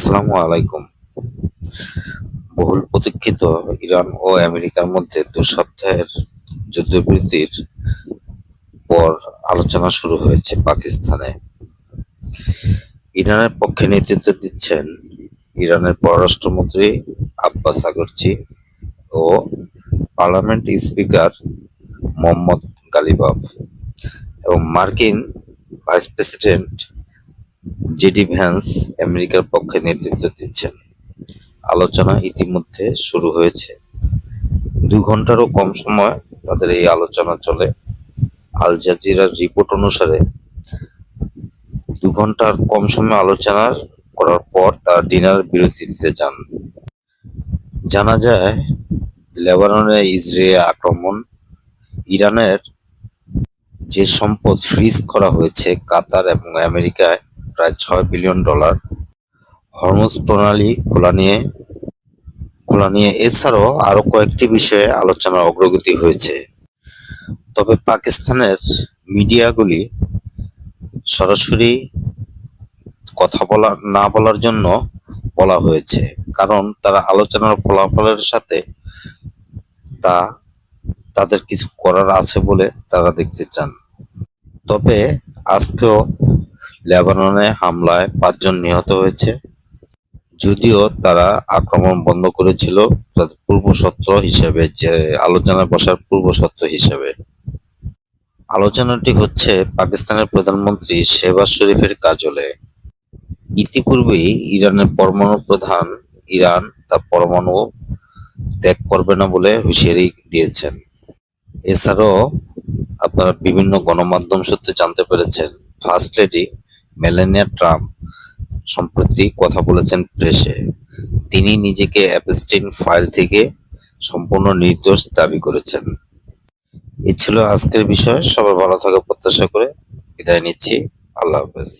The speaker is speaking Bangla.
আসসালামু আলাইকুম। বহুল প্রতীক্ষিত ইরান ও আমেরিকার মধ্যে ২ সপ্তাহের যুদ্ধবিরতির পর আলোচনা শুরু হয়েছে পাকিস্তানে। ইরানের পক্ষে নেতৃত্ব দিচ্ছেন ইরানের পররাষ্ট্রমন্ত্রী আব্বাস আরাগচি ও পার্লামেন্ট স্পিকার মোহাম্মদ গালিবাফ এবং মার্কিন ভাইস প্রেসিডেন্ট জেডি ভ্যান্স আমেরিকার পক্ষে নেতৃত্ব দিচ্ছেন। আলোচনা ইতিমধ্যে শুরু হয়েছে। ২ ঘন্টারও কম সময় তাদের এই আলোচনা চলে। আল জাজিরার রিপোর্ট অনুসারে ২ ঘন্টার কম সময় আলোচনা করার পর তারা ডিনার বিরতিতে যান। জানা যায়, লেবাননে ইসরায়েলি আক্রমণ, ইরানের যে সম্পদ ফ্রিজ করা হয়েছে কাতার এবং আমেরিকায় প্রায় $৬ বিলিয়ন, হরমুজ প্রণালী খোলা নিয়ে এছাড়াও আরো কয়েকটি বিষয়ে আলোচনার অগ্রগতি হয়েছে। তবে পাকিস্তানের মিডিয়াগুলি সরাসরি কথা না বলার জন্য বলা হয়েছে, কারণ তারা আলোচনার ফলাফলের সাথে তা তাদের কিছু করার আছে বলে তারা দেখতে চান। তবে আজকেও লেবাননে হামলায় ৫ জন নিহত হয়েছে, যদিও তারা আক্রমণ বন্ধ করেছিল তাদের পূর্বশর্ত হিসেবে, যে আলোচনায় বসার পূর্বশর্ত হিসেবে। আলোচনাটি হচ্ছে পাকিস্তানের প্রধানমন্ত্রী শেহবাজ শরীফের কার্যালয়ে। ইতিপূর্বেই ইরানের পরমাণু প্রধান ইরান তার পরমাণু ত্যাগ করবে না বলে হুঁশিয়ারি দিয়েছেন। এছাড়াও আপনারা বিভিন্ন গণমাধ্যম সূত্রে জানতে পেরেছেন, ফার্স্ট লেডি মেলানিয়া ট্রাম্প সম্প্রতি কথা বলেছেন প্রেসে। তিনি নিজেকে অ্যাপস্টিন ফাইল থেকে সম্পূর্ণ নির্দোষ দাবি করেছেন। এই ছিল আজকের বিষয়। সবাই ভালো থাকার প্রত্যাশা করে বিদায় নিচ্ছি। আল্লাহ হাফেজ।